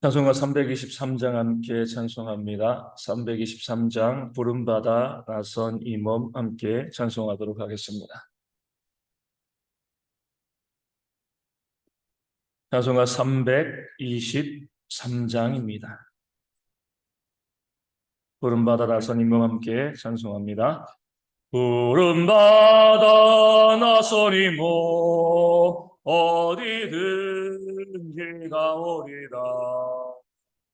찬송가 323장 함께 찬송합니다. 323장 부름받아 나선 이 몸 함께 찬송하도록 하겠습니다. 찬송가 323장입니다. 부름받아 나선 이 몸 함께 찬송합니다. 부름받아 나선 이 몸 어디든지 가오리라.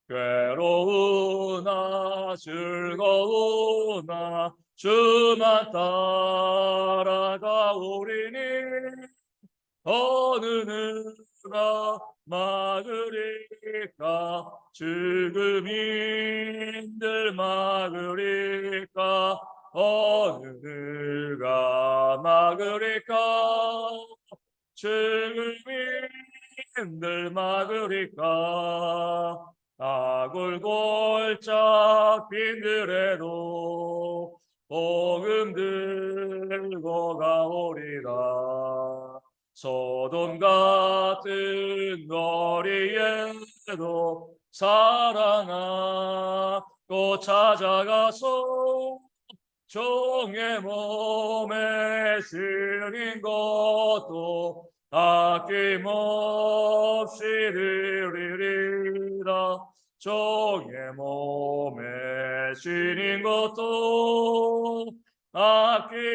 괴로우나 즐거우나 주만 따라가오리니 어느 누가 막으리까. 죽음인들 막으리까. 어느 누가 막으리까. 죽음인들 막으리까. 아골골짝 빈들에도 복음 들고 가오리라. 소돔 같은 거리에도 사랑하고 찾아가서 종의 몸에 실린 것도 아낌없이 드리리라. 종의 몸에 실린 것도 아낌없이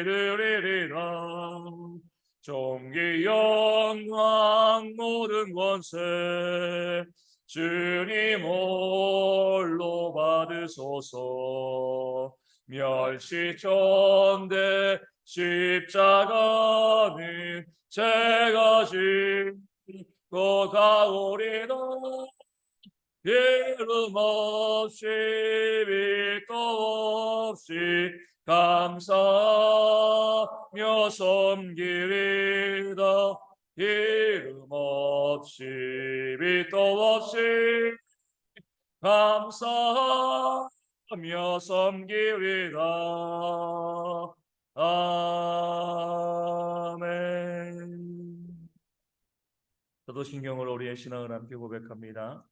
드리리라. 존귀 영광 모든 권세 주님 홀로 받으소서. 멸시천대 십자가는 제가 지고 가오리라. 이름 없이 빛도 없이 감사하며 섬기리다. 이름 없이 빛도 없이 감사하며 섬기리라. 아멘. 사도신경으로 우리의 신앙을 함께 고백합니다.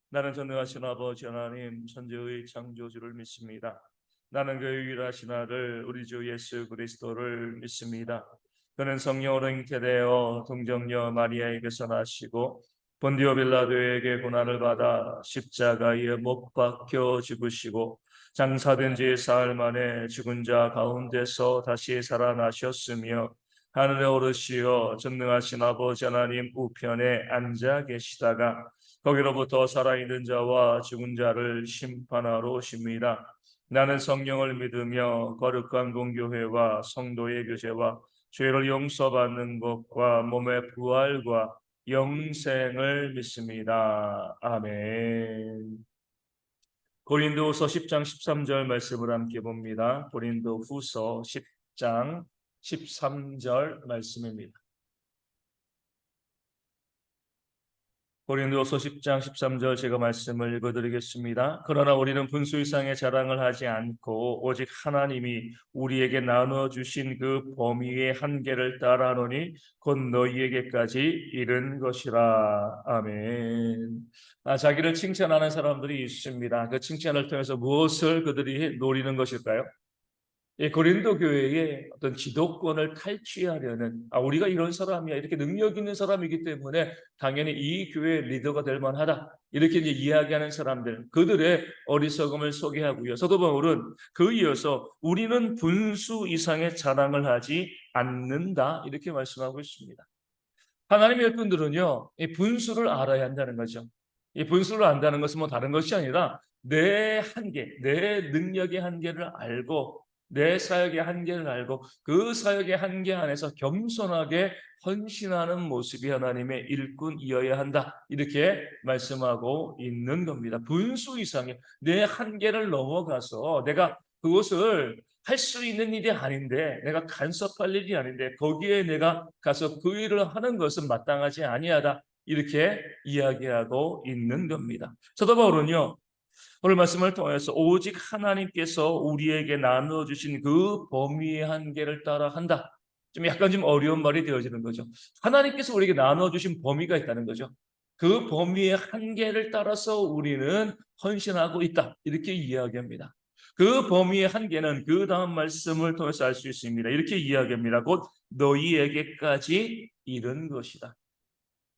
나는 전능하신 아버지 하나님 천지의 창조주를 믿습니다. 나는 그 유일하신 아들 우리 주 예수 그리스도를 믿습니다. 그는 성령으로 잉태되어 동정녀 마리아에게서 나시고 본디오 빌라도에게 고난을 받아 십자가에 못 박혀 죽으시고 장사된 지 사흘 만에 죽은 자 가운데서 다시 살아나셨으며 하늘에 오르시어 전능하신 아버지 하나님 우편에 앉아 계시다가 거기로부터 살아있는 자와 죽은 자를 심판하러 오십니다. 나는 성령을 믿으며 거룩한 공교회와 성도의 교제와 죄를 용서받는 것과 몸의 부활과 영생을 믿습니다. 아멘. 고린도후서 10장 13절 말씀을 함께 봅니다. 고린도후서 10장 13절 말씀입니다. 고린도서 10장 13절 제가 말씀을 읽어드리겠습니다. 그러나 우리는 분수 이상의 자랑을 하지 않고 오직 하나님이 우리에게 나눠주신 그 범위의 한계를 따라하노니 곧 너희에게까지 이른 것이라. 아멘. 자기를 칭찬하는 사람들이 있습니다. 그 칭찬을 통해서 무엇을 그들이 노리는 것일까요? 고린도 교회의 어떤 지도권을 탈취하려는, 우리가 이런 사람이야, 이렇게 능력 있는 사람이기 때문에 당연히 이 교회의 리더가 될 만하다, 이렇게 이제 이야기하는 사람들, 그들의 어리석음을 소개하고요. 사도 바울은 그 이어서 우리는 분수 이상의 자랑을 하지 않는다, 이렇게 말씀하고 있습니다. 하나님의 일꾼들은요, 이 분수를 알아야 한다는 거죠. 이 분수를 안다는 것은 뭐 다른 것이 아니라 내 한계, 내 능력의 한계를 알고 내 사역의 한계를 알고 그 사역의 한계 안에서 겸손하게 헌신하는 모습이 하나님의 일꾼이어야 한다, 이렇게 말씀하고 있는 겁니다. 분수 이상의 내 한계를 넘어가서 내가 그것을 할 수 있는 일이 아닌데, 내가 간섭할 일이 아닌데 거기에 내가 가서 그 일을 하는 것은 마땅하지 아니하다, 이렇게 이야기하고 있는 겁니다. 사도 바울은요, 오늘 말씀을 통해서 오직 하나님께서 우리에게 나눠주신 그 범위의 한계를 따라 한다, 좀 약간 좀 어려운 말이 되어지는 거죠. 하나님께서 우리에게 나눠주신 범위가 있다는 거죠. 그 범위의 한계를 따라서 우리는 헌신하고 있다. 이렇게 이야기합니다. 그 범위의 한계는 그 다음 말씀을 통해서 알 수 있습니다. 이렇게 이야기합니다. 곧 너희에게까지 이른 것이다.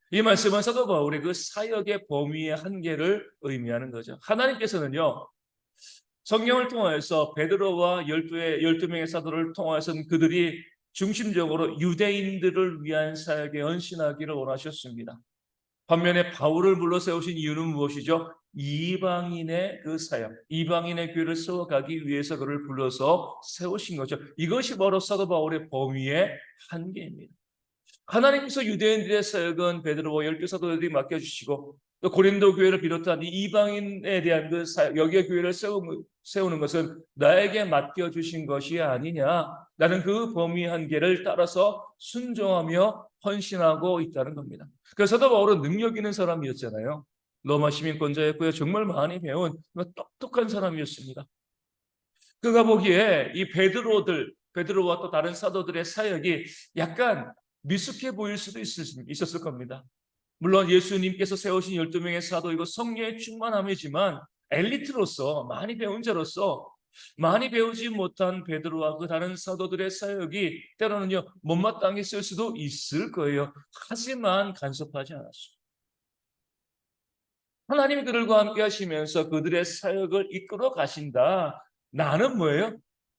이 말씀은 사도 바울의 그 사역의 범위의 한계를 의미하는 거죠. 하나님께서는요, 성경을 통해서 베드로와 12명의 사도를 통해서는 그들이 중심적으로 유대인들을 위한 사역에 헌신하기를 원하셨습니다. 반면에 바울을 불러 세우신 이유는 무엇이죠? 이방인의 그 사역, 이방인의 교회를 세워가기 위해서 그를 불러서 세우신 거죠. 이것이 바로 사도 바울의 범위의 한계입니다. 하나님께서 유대인들의 사역은 베드로와 12 사도들이 맡겨주시고 또 고린도 교회를 비롯한 이 이방인에 대한 그 사역, 여기에 교회를 세우는 것은 나에게 맡겨주신 것이 아니냐. 나는 그 범위 한계를 따라서 순종하며 헌신하고 있다는 겁니다. 그래서 사도 바울은 능력 있는 사람이었잖아요. 로마 시민권자였고요. 정말 많이 배운 똑똑한 사람이었습니다. 그가 보기에 이 베드로와 또 다른 사도들의 사역이 약간 미숙해 보일 수도 있었을 겁니다. 물론 예수님께서 세우신 12명의 사도이고 성령의 충만함이지만 엘리트로서 많이 배운 자로서 많이 배우지 못한 베드로와 그 다른 사도들의 사역이 때로는요 못마땅했을 수도 있을 거예요. 하지만 간섭하지 않았습니다. 하나님이 그들과 함께 하시면서 그들의 사역을 이끌어 가신다. 나는 뭐예요?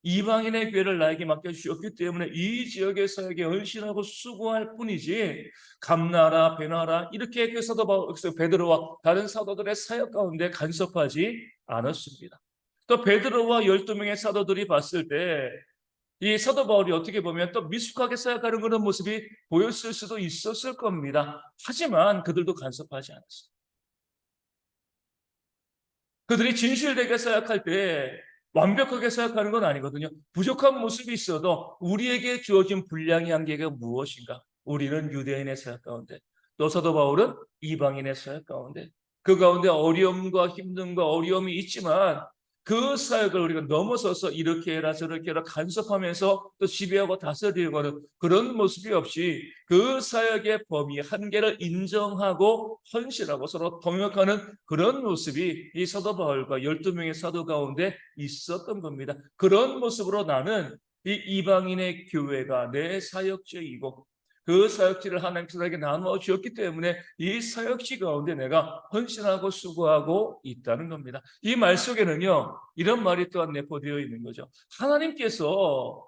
이방인의 교회를 나에게 맡겨주셨기 때문에 이 지역의 사역에 헌신하고 수고할 뿐이지 감나라, 베나라 이렇게 그 사도 베드로와 다른 사도들의 사역 가운데 간섭하지 않았습니다. 또 베드로와 12명의 사도들이 봤을 때 이 사도 바울이 어떻게 보면 또 미숙하게 사역하는 그런 모습이 보였을 수도 있었을 겁니다. 하지만 그들도 간섭하지 않았습니다. 그들이 진실되게 생각할 때 완벽하게 생각하는 건 아니거든요. 부족한 모습이 있어도 우리에게 주어진 분량의 한계가 무엇인가? 우리는 유대인의 사역 가운데, 또 사도 바울은 이방인의 사역 가운데, 그 가운데 어려움과 힘듦과 어려움이 있지만 그 사역을 우리가 넘어서서 이렇게 해라 저렇게 해라 간섭하면서 또 지배하고 다스리려고 하는 그런 모습이 없이 그 사역의 범위 한계를 인정하고 헌신하고 서로 동역하는 그런 모습이 이 사도 바울과 12명의 사도 가운데 있었던 겁니다. 그런 모습으로 나는 이 이방인의 교회가 내 사역지이고 그 사역지를 하나님께서 나에게 나누어 주었기 때문에 이 사역지 가운데 내가 헌신하고 수고하고 있다는 겁니다. 이 말 속에는요 이런 말이 또한 내포되어 있는 거죠. 하나님께서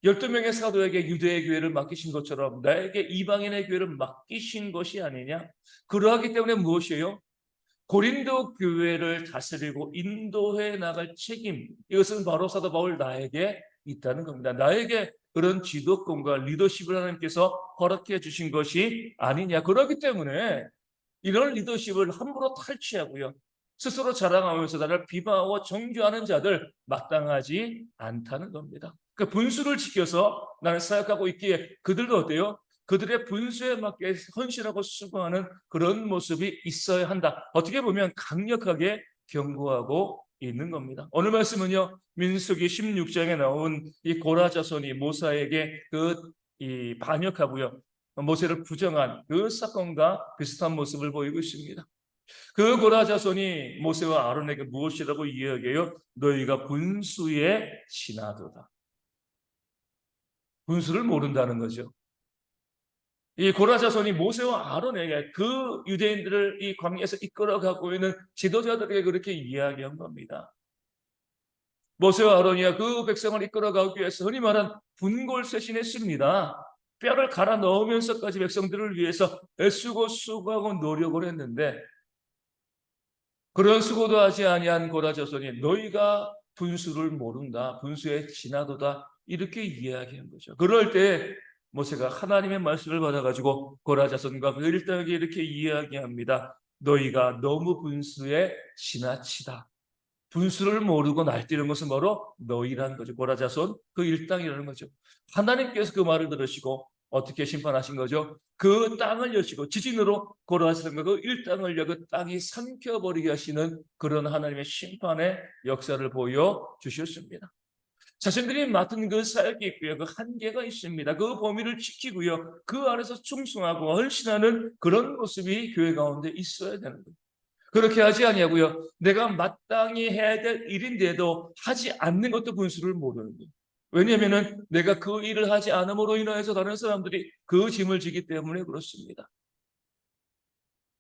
12명의 사도에게 유대의 교회를 맡기신 것처럼 나에게 이방인의 교회를 맡기신 것이 아니냐? 그러하기 때문에 무엇이에요? 고린도 교회를 다스리고 인도해 나갈 책임, 이것은 바로 사도 바울 나에게 있다는 겁니다. 나에게 그런 지도권과 리더십을 하나님께서 허락해 주신 것이 아니냐. 그렇기 때문에 이런 리더십을 함부로 탈취하고요, 스스로 자랑하면서 나를 비방하고 정죄하는 자들 마땅하지 않다는 겁니다. 그 분수를 지켜서 나를 사역하고 있기에 그들도 어때요? 그들의 분수에 맞게 헌신하고 수고하는 그런 모습이 있어야 한다. 어떻게 보면 강력하게 경고하고 있는 겁니다. 오늘 말씀은요, 민수기 16장에 나온 이 고라 자손이 모세에게 이 반역하고요, 모세를 부정한 그 사건과 비슷한 모습을 보이고 있습니다. 그 고라 자손이 모세와 아론에게 무엇이라고 이야기해요? 너희가 분수의 신하도다. 분수를 모른다는 거죠. 이 고라 자손이 모세와 아론에게 그 유대인들을 이 광야에서 이끌어가고 있는 지도자들에게 그렇게 이야기한 겁니다. 모세와 아론이야 그 백성을 이끌어가기 위해서 흔히 말한 분골쇄신했습니다. 뼈를 갈아 넣으면서까지 백성들을 위해서 애쓰고 수고하고 노력을 했는데 그런 수고도 하지 아니한 고라 자손이 너희가 분수를 모른다. 분수의 진화도다. 이렇게 이야기한 거죠. 그럴 때 모세가 하나님의 말씀을 받아가지고 고라 자손과 그 일당에게 이렇게 이야기합니다. 너희가 너무 분수에 지나치다. 분수를 모르고 날뛰는 것은 바로 너희라는 거죠. 고라 자손 그 일당이라는 거죠. 하나님께서 그 말을 들으시고 어떻게 심판하신 거죠? 그 땅을 여시고 지진으로 고라 자손과 그 일당을 그 땅이 삼켜버리게 하시는 그런 하나님의 심판의 역사를 보여 주셨습니다. 자신들이 맡은 그 사역이 있고요. 그 한계가 있습니다. 그 범위를 지키고요. 그 안에서 충성하고 헌신하는 그런 모습이 교회 가운데 있어야 되는 거예요. 그렇게 하지 아니하고요. 내가 마땅히 해야 될 일인데도 하지 않는 것도 분수를 모르는 거예요. 왜냐하면은 내가 그 일을 하지 않음으로 인하여서 다른 사람들이 그 짐을 지기 때문에 그렇습니다.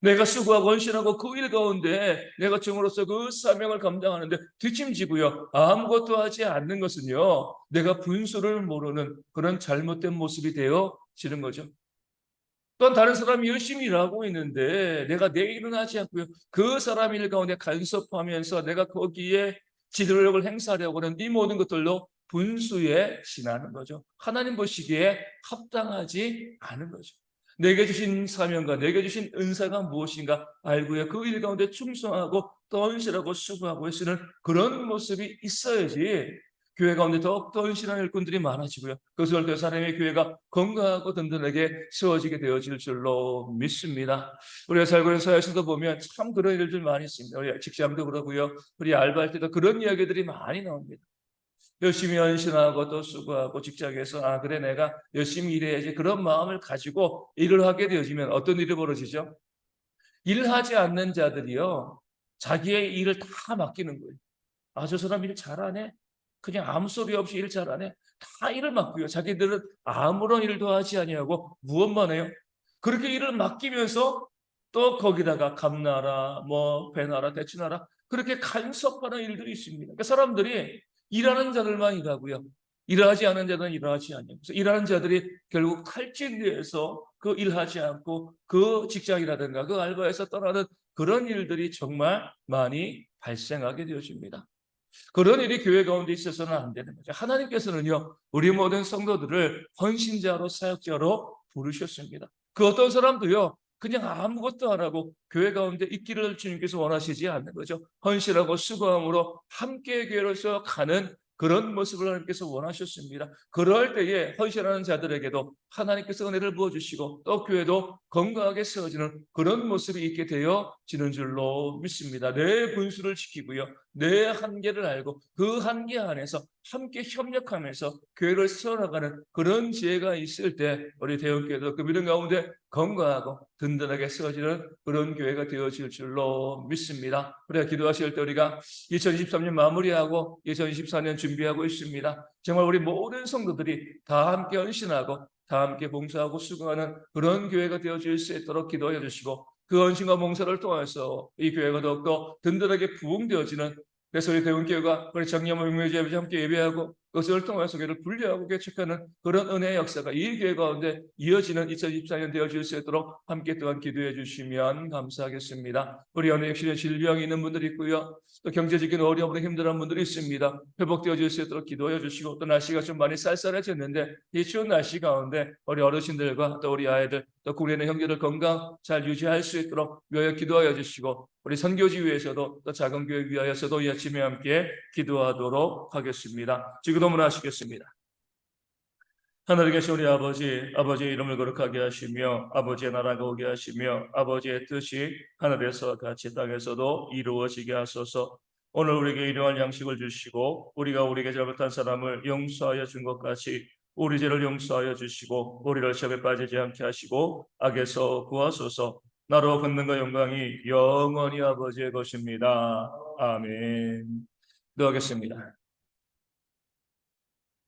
내가 수고하고 헌신하고 그 일 가운데 내가 종으로서 그 사명을 감당하는데 뒷짐지고요. 아무것도 하지 않는 것은요. 내가 분수를 모르는 그런 잘못된 모습이 되어지는 거죠. 또한 다른 사람이 열심히 일하고 있는데 내가 내 일은 하지 않고요. 그 사람 일 가운데 간섭하면서 내가 거기에 지도력을 행사하려고 하는 이 모든 것들로 분수에 지나는 거죠. 하나님 보시기에 합당하지 않은 거죠. 내게 주신 사명과 내게 주신 은사가 무엇인가 알고요. 그 일 가운데 충성하고 또 헌신하고 수고하고 쓰는 그런 모습이 있어야지 교회 가운데 더욱더 헌신하는 일꾼들이 많아지고요. 그것을 통해 사람의 교회가 건강하고 든든하게 세워지게 되어질 줄로 믿습니다. 우리가 살고 있는 사회에서도 보면 참 그런 일들 많이 있습니다. 우리 직장도 그러고요. 우리 알바할 때도 그런 이야기들이 많이 나옵니다. 열심히 헌신하고 또 수고하고 직장에서 그래 내가 열심히 일해야지 그런 마음을 가지고 일을 하게 되어지면 어떤 일이 벌어지죠? 일하지 않는 자들이요. 자기의 일을 다 맡기는 거예요. 저 사람 일 잘하네. 그냥 아무 소리 없이 일 잘하네. 다 일을 맡고요. 자기들은 아무런 일도 하지 아니하고 무엇만 해요? 그렇게 일을 맡기면서 또 거기다가 감나라, 뭐 배나라, 대추나라 그렇게 간섭하는 일들이 있습니다. 그러니까 사람들이 일하는 자들만 일하고요. 일하지 않은 자들은 일하지 않아요. 그래서 일하는 자들이 결국 탈진돼서 그 일하지 않고 그 직장이라든가 그 알바에서 떠나는 그런 일들이 정말 많이 발생하게 되어집니다. 그런 일이 교회 가운데 있어서는 안 되는 거죠. 하나님께서는요, 우리 모든 성도들을 헌신자로 사역자로 부르셨습니다. 그 어떤 사람도요, 그냥 아무것도 안 하고 교회 가운데 있기를 주님께서 원하시지 않는 거죠. 헌신하고 수고함으로 함께 교회로서 가는 그런 모습을 하나님께서 원하셨습니다. 그럴 때에 헌신하는 자들에게도 하나님께서 은혜를 부어주시고 또 교회도 건강하게 세워지는 그런 모습이 있게 되어지는 줄로 믿습니다. 내 분수를 지키고요. 내 한계를 알고 그 한계 안에서 함께 협력하면서 교회를 세워나가는 그런 지혜가 있을 때 우리 대형교회도 그 믿음 가운데 건강하고 든든하게 세워지는 그런 교회가 되어질 줄로 믿습니다. 우리가 기도하실 때 우리가 2023년 마무리하고 2024년 준비하고 있습니다. 정말 우리 모든 성도들이 다 함께 헌신하고 다 함께 봉사하고 수고하는 그런 교회가 되어질 수 있도록 기도해 주시고 그 헌신과 봉사를 통해서 이 교회가 더욱더 든든하게 부흥되어지는 그래서 우리 대원교회가 우리 정념을 명예주의 아버지 함께 예배하고 그것을 통해서 교회를 분리하고 개척하는 그런 은혜의 역사가 이 교회 가운데 이어지는 2024년 되어질 수 있도록 함께 또한 기도해 주시면 감사하겠습니다. 우리 안에 역시 질병이 있는 분들이 있고요. 또 경제적인 어려움으로 힘들어하는 분들이 있습니다. 회복되어질 수 있도록 기도해 주시고 또 날씨가 좀 많이 쌀쌀해졌는데 이 추운 날씨 가운데 우리 어르신들과 또 우리 아이들 또 우리 있는 형제들 건강 잘 유지할 수 있도록 위하여 기도하여 주시고 우리 선교지 위해서도 또 작은 교회 위하여서도 이 아침에 함께 기도하도록 하겠습니다. 지금도 하시겠습니다. 하늘에 계신 우리 아버지, 아버지의 이름을 거룩하게 하시며 아버지의 나라가 오게 하시며 아버지의 뜻이 하늘에서 같이 땅에서도 이루어지게 하소서. 오늘 우리에게 일용할 양식을 주시고 우리가 우리에게 잘못한 사람을 용서하여 준 것 같이 우리 죄를 용서하여 주시고 우리를 시험에 빠지지 않게 하시고 악에서 구하소서. 나로 권능과 영광이 영원히 아버지의 것입니다. 아멘. 기도하겠습니다.